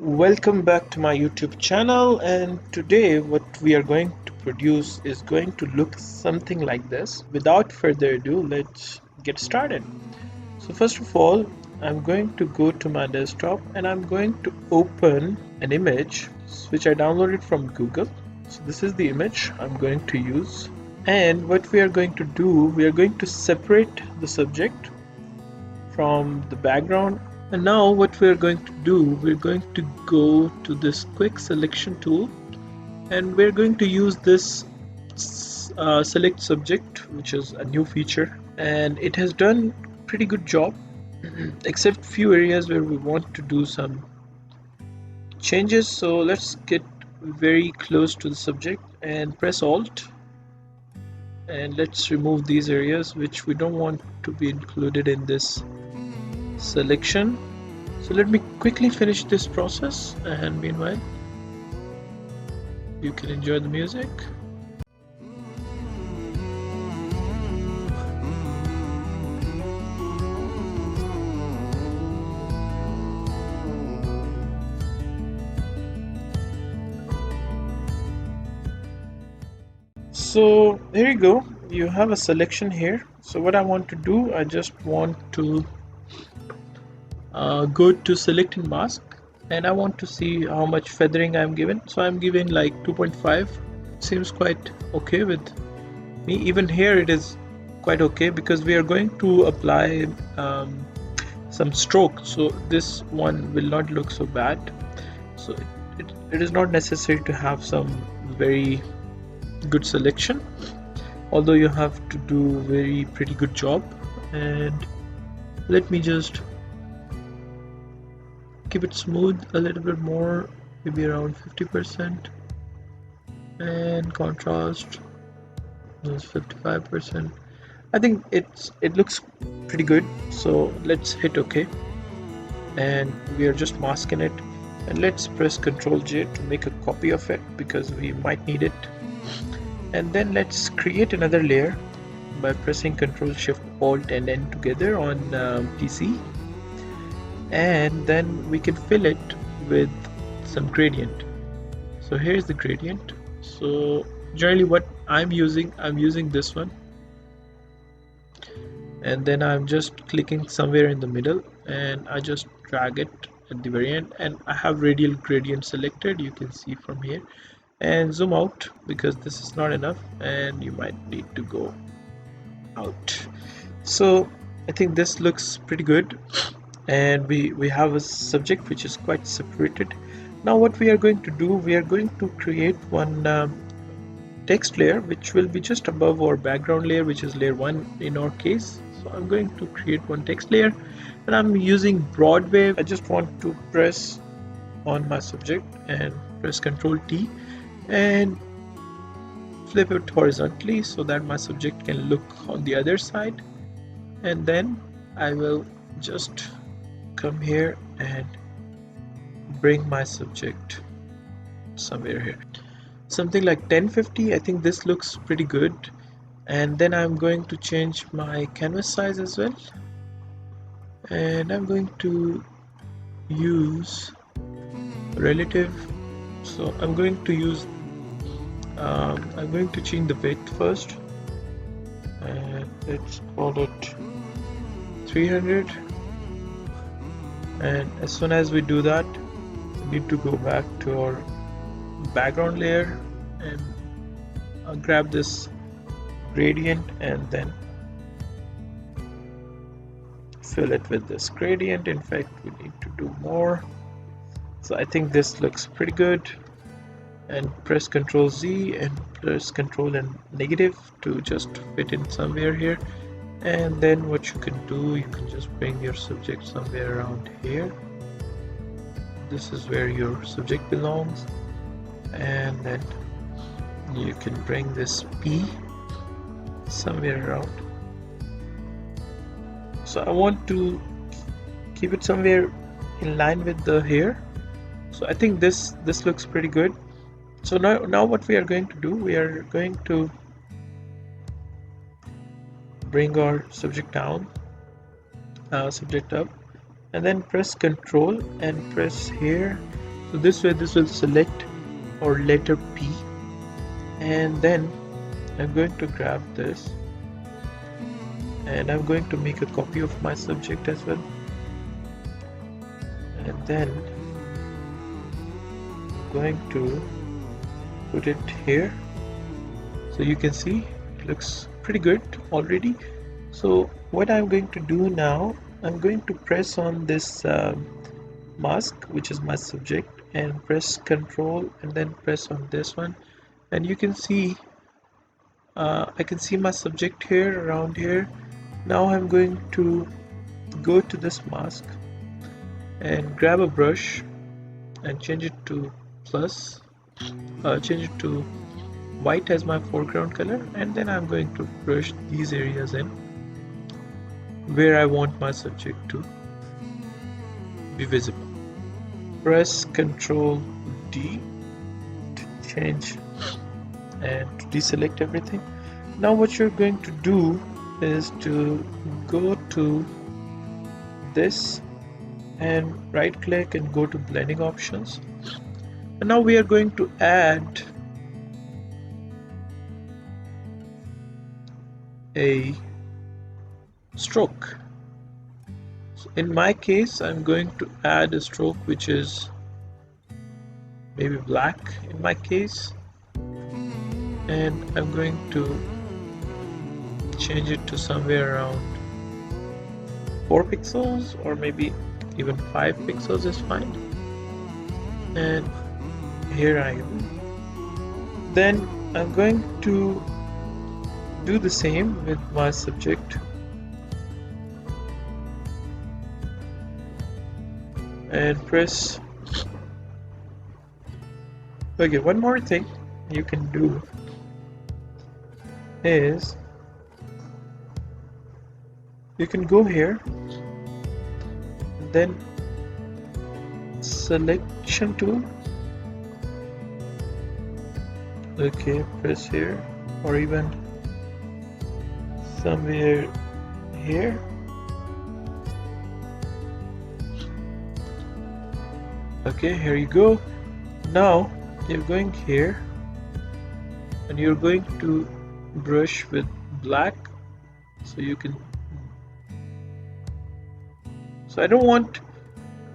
Welcome back to my YouTube channel, and today what we are going to produce is going to look something like this. Without further ado, let's get started. So first of all, I'm going to go to my desktop and I'm going to open an image which I downloaded from Google. So this is the image I'm going to use, and what we are going to do, we are going to separate the subject from the background. And now what we're going to do, we're going to go to this quick selection tool, and we're going to use this select subject, which is a new feature, and it has done pretty good job except few areas where we want to do some changes. So let's get very close to the subject and press Alt, and let's remove these areas which we don't want to be included in this selection. So let me quickly finish this process, and meanwhile you can enjoy the music. So here you go, you have a selection here. So what I want to do, I just want to go to select and mask, and I want to see how much feathering I'm given. So I'm giving like 2.5. Seems quite okay with me. Even here it is quite okay because we are going to apply some stroke, so this one will not look so bad. So it is not necessary to have some very good selection, although you have to do very pretty good job. And let me just keep it smooth a little bit more, maybe around 50%, and contrast is 55%. I think it looks pretty good. So let's hit OK, and we are just masking it, and let's press Ctrl J to make a copy of it because we might need it. And then let's create another layer by pressing Ctrl Shift Alt and N together on PC, and then we can fill it with some gradient. So here's the gradient. So generally what I'm using this one, and then I'm just clicking somewhere in the middle and I just drag it at the very end, and I have radial gradient selected, you can see from here, and zoom out because this is not enough and you might need to go out. So I think this looks pretty good, and we have a subject which is quite separated. Now what we are going to do, we are going to create one text layer which will be just above our background layer, which is layer 1 in our case. So I'm going to create one text layer, and I'm using Broadway. I just want to press on my subject and press Ctrl T and flip it horizontally so that my subject can look on the other side. And then I will just come here and bring my subject somewhere here, something like 1050. I think this looks pretty good. And then I'm going to change my canvas size as well, and I'm going to use relative. So I'm going to use I'm going to change the width first, and let's call it 300. And as soon as we do that, we need to go back to our background layer and grab this gradient and then fill it with this gradient. In fact, we need to do more. So I think this looks pretty good, and press Ctrl Z and press Ctrl and negative to just fit in somewhere here. And then what you can do, you can just bring your subject somewhere around here. This is where your subject belongs, and then you can bring this P somewhere around. So I want to keep it somewhere in line with the hair. So I think this looks pretty good. So now what we are going to do, we are going to bring our subject down, subject up, and then press Ctrl and press here So this way this will select our letter P, and then I'm going to grab this and I'm going to make a copy of my subject as well, and then I'm going to put it here. So you can see it looks pretty good already. So what I'm going to do now, I'm going to press on this mask, which is my subject, and press Control and then press on this one, and you can see I can see my subject here around here. Now I'm going to go to this mask and grab a brush and change it to plus, change it to white as my foreground color, and then I'm going to brush these areas in where I want my subject to be visible. Press Ctrl D to change and to deselect everything. Now what you're going to do is to go to this and right click and go to blending options, and now we are going to add a stroke. So in my case I'm going to add a stroke which is maybe black in my case, and I'm going to change it to somewhere around 4 pixels, or maybe even 5 pixels is fine. And here I am. Then I'm going to do the same with my subject and press. Okay, one more thing you can do is you can go here, then selection tool, okay, press here or even somewhere here, okay, here you go. Now you're going here and you're going to brush with black, so you can, so I don't want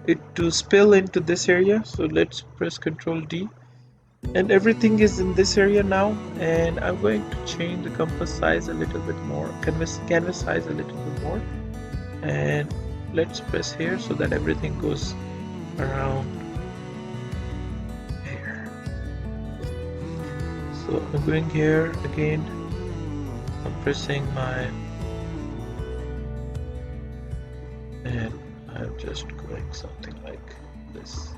it to spill into this area, so let's press Ctrl D, and everything is in this area now. And I'm going to change the compass size a little bit more, canvas size a little bit more, and let's press here so that everything goes around here. So I'm going here again, I'm pressing my, and I'm just going something like this.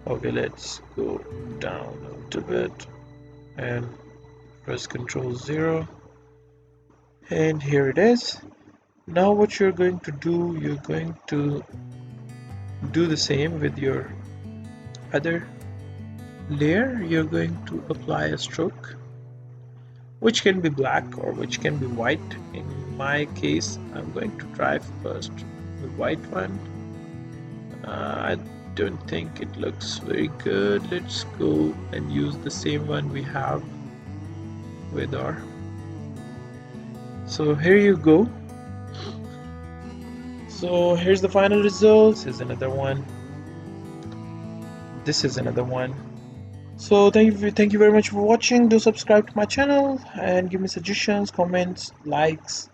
Okay, let's go down a little bit and press Ctrl 0, and here it is. Now what you're going to do, you're going to do the same with your other layer. You're going to apply a stroke, which can be black or which can be white. In my case, I'm going to try first the white one. I don't think it looks very good. Let's go and use the same one we have with our, so here you go. So here's the final results. Here's another one. This is another one. So thank you very much for watching. Do subscribe to my channel and give me suggestions, comments, likes,